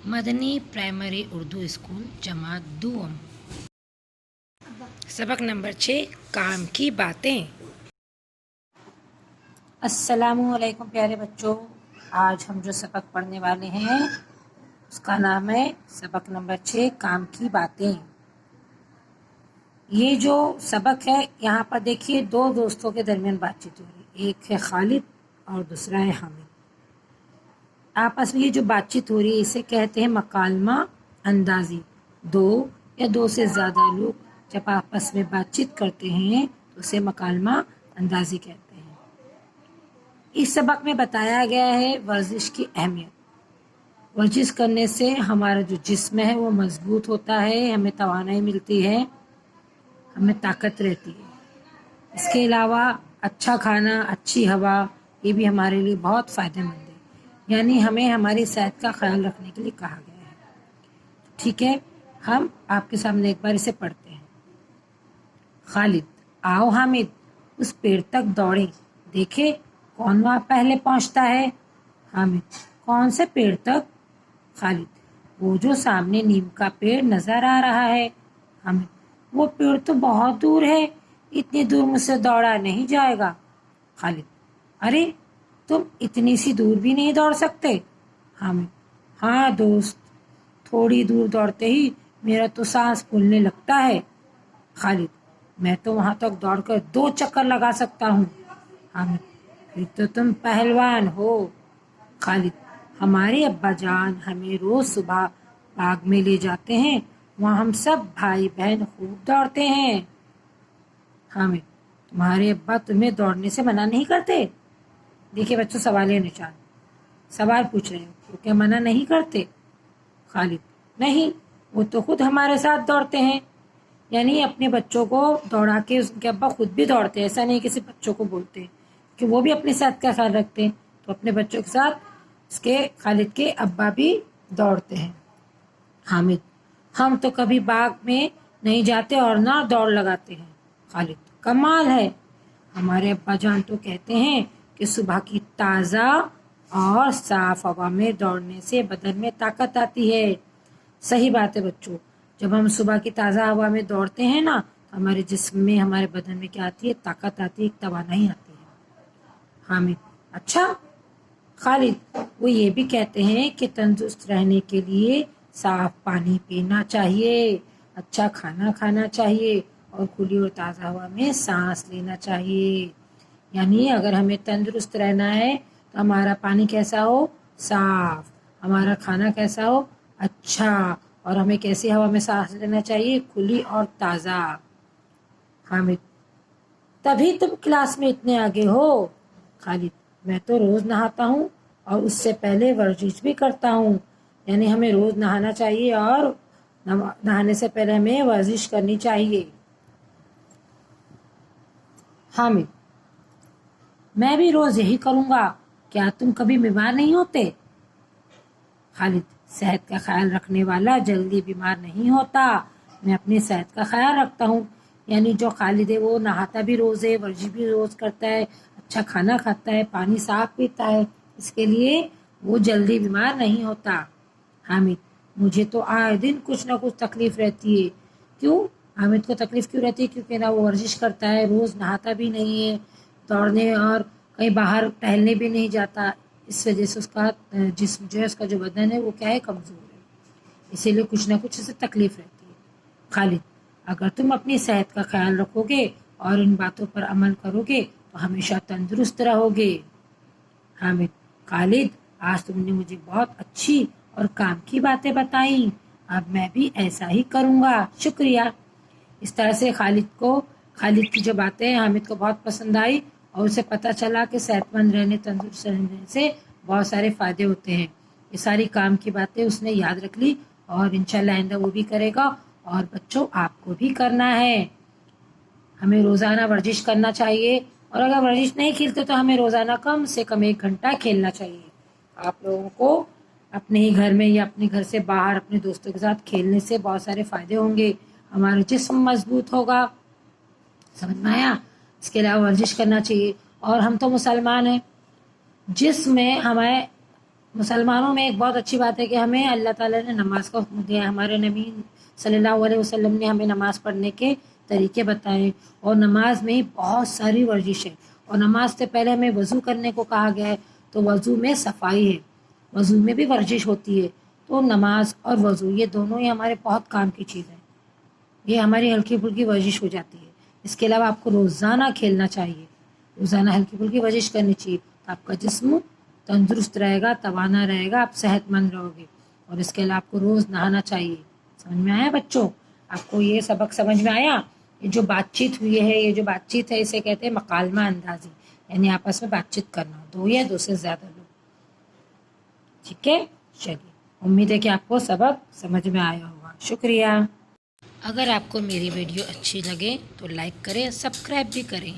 Madani primary Urdu school जमात दूम। सबक number 6 काम की बातें। अस्सलामुअलैकुम प्यारे बच्चों, आज हम जो सबक पढ़ने वाले हैं उसका नाम है सबक नंबर 6 काम की बातें। ये जो सबक है यहाँ पर देखिए, दो दोस्तों के दरमियान बातचीत हो रही है। एक है खालिद और दूसरा है हामिद। आपस में ये जो बातचीत हो रही है इसे कहते हैं मकालमा अंदाजी। दो या दो से ज़्यादा लोग जब आपस में बातचीत करते हैं तो उसे मकालमा अंदाजी कहते हैं। इस सबक में बताया गया है वर्जिश की अहमियत। वर्जिश करने से हमारा जो जिस्म है वो मजबूत होता है, हमें तवानाई मिलती है, हमें ताकत रहती है। इसके अलावा अच्छा खाना, अच्छी हवा, ये भी हमारे लिए बहुत फ़ायदेमंद है। यानी हमें हमारी सेहत का ख्याल रखने के लिए कहा गया है। ठीक है, हम आपके सामने एक बार इसे पढ़ते हैं। खालिद, आओ हामिद, उस पेड़ तक दौड़े, देखे कौन वहाँ पहले पहुँचता है। हामिद, कौन से पेड़ तक? खालिद, वो जो सामने नीम का पेड़ नजर आ रहा है। हामिद, वो पेड़ तो बहुत दूर है, इतनी दूर मुझसे दौड़ा नहीं जाएगा। खालिद, अरे तुम इतनी सी दूर भी नहीं दौड़ सकते। हामिद, हाँ दोस्त, थोड़ी दूर दौड़ते ही मेरा तो सांस फूलने लगता है। खालिद, मैं तो वहां तक दौड़कर 2 चक्कर लगा सकता हूँ। हामिद, फिर तो तुम पहलवान हो। खालिद, हमारे अब्बा जान हमें रोज सुबह बाग में ले जाते हैं, वहाँ हम सब भाई बहन खूब दौड़ते हैं। हामिद, तुम्हारे अब्बा तुम्हें दौड़ने से मना नहीं करते? देखिए बच्चों, सवाल निशान सवाल पूछ रहे हो, तो क्या मना नहीं करते? खालिद, नहीं, वो तो खुद हमारे साथ दौड़ते हैं। यानी अपने बच्चों को दौड़ा के उसके अब्बा खुद भी दौड़ते हैं। ऐसा नहीं किसी बच्चों को बोलते कि वो भी अपनी सेहत का ख्याल रखते हैं, तो अपने बच्चों के साथ उसके खालिद के अब्बा भी दौड़ते हैं। हामिद, हम तो कभी बाग में नहीं जाते और ना दौड़ लगाते हैं। खालिद, कमाल है, हमारे अब्बा जान तो कहते हैं कि सुबह की ताज़ा और साफ हवा में दौड़ने से बदन में ताकत आती है। सही बात है बच्चों, जब हम सुबह की ताज़ा हवा में दौड़ते हैं ना, तो हमारे जिस्म में, हमारे बदन में क्या आती है? ताकत आती है, एक तवानाई आती है। हामिद, अच्छा। खालिद, वो ये भी कहते हैं कि तंदुरुस्त रहने के लिए साफ पानी पीना चाहिए, अच्छा खाना खाना चाहिए और खुली और ताज़ा हवा में सांस लेना चाहिए। यानी अगर हमें तंदुरुस्त रहना है तो हमारा पानी कैसा हो? साफ। हमारा खाना कैसा हो? अच्छा। और हमें कैसी हवा में सांस लेना चाहिए? खुली और ताज़ा। हामिद, तभी तुम क्लास में इतने आगे हो। खालिद, मैं तो रोज़ नहाता हूँ और उससे पहले वर्जिश भी करता हूँ। यानी हमें रोज़ नहाना चाहिए और नहाने से पहले हमें वर्जिश करनी चाहिए। हामिद, मैं भी रोज यही करूंगा, क्या तुम कभी बीमार नहीं होते? खालिद, सेहत का ख्याल रखने वाला जल्दी बीमार नहीं होता, मैं अपनी सेहत का ख्याल रखता हूँ। यानी जो खालिद है वो नहाता भी रोज है, वर्जिश भी रोज करता है, अच्छा खाना खाता है, पानी साफ पीता है, इसके लिए वो जल्दी बीमार नहीं होता। हामिद, मुझे तो आए दिन कुछ ना कुछ तकलीफ रहती है। क्यों? हामिद को तकलीफ क्यों रहती है? क्योंकि ना वो वर्जिश करता है, रोज नहाता भी नहीं है, दौड़ने और कहीं बाहर टहलने भी नहीं जाता। इस वजह से उसका जिस्म जो है, उसका जो बदन है वो क्या है? कमज़ोर है, इसीलिए कुछ ना कुछ उसे तकलीफ रहती है। खालिद, अगर तुम अपनी सेहत का ख्याल रखोगे और इन बातों पर अमल करोगे तो हमेशा तंदुरुस्त रहोगे। हामिद, खालिद, आज तुमने मुझे बहुत अच्छी और काम की बातें बताई, अब मैं भी ऐसा ही करूँगा, शुक्रिया। इस तरह से खालिद की जो बातें हामिद को बहुत पसंद आई और उसे पता चला कि सेहतमंद रहने, तंदुरुस्त रहने से बहुत सारे फ़ायदे होते हैं। ये सारी काम की बातें उसने याद रख ली और इंशाल्लाह आइंदा वो भी करेगा। और बच्चों, आपको भी करना है, हमें रोज़ाना वर्जिश करना चाहिए और अगर वर्जिश नहीं खेलते तो हमें रोज़ाना कम से कम 1 घंटा खेलना चाहिए। आप लोगों को अपने ही घर में या अपने घर से बाहर अपने दोस्तों के साथ खेलने से बहुत सारे फ़ायदे होंगे, हमारा जिस्म मजबूत होगा। समझ में आया? इसके अलावा वर्जिश करना चाहिए। और हम तो मुसलमान हैं, जिसमें हमें مسلمانوں میں ایک بہت اچھی بات ہے کہ ہمیں اللہ تعالیٰ نے نماز کا حکم دیا ہے. ہمارے نبی صلی اللہ علیہ وسلم نے ہمیں نماز پڑھنے کے طریقے بتائے, اور نماز میں بہت ساری ورزش ہے. اور نماز سے پہلے ہمیں وضو کرنے کو کہا گیا ہے, تو وضو میں صفائی ہے, وضو میں بھی ورزش ہوتی ہے. تو نماز اور وضو یہ دونوں ہی ہمارے بہت کام کی چیز ہے, یہ ہماری ہلکی پھلکی ورزش ہو جاتی ہے. اس کے علاوہ آپ کو روزانہ کھیلنا چاہیے, روزانہ ہلکی پھلکی ورزش کرنی چاہیے, تو آپ کا جسم تندرست رہے گا, توانا رہے گا, آپ صحت مند رہو گے. اور اس کے علاوہ آپ کو روز نہانا چاہیے. سمجھ میں آیا بچوں؟ آپ کو یہ سبق سمجھ میں آیا؟ یہ جو بات چیت ہوئی ہے, یہ جو بات چیت ہے اسے کہتے ہیں مکالمہ اندازی, یعنی آپس میں بات چیت کرنا, دو یا دو سے زیادہ لوگ. ٹھیک ہے, چلیے, امید ہے کہ آپ کو سبق سمجھ میں آیا ہوگا. شکریہ. اگر آپ کو میری ویڈیو اچھی لگے تو لائک کریں, سبسکرائب بھی کریں.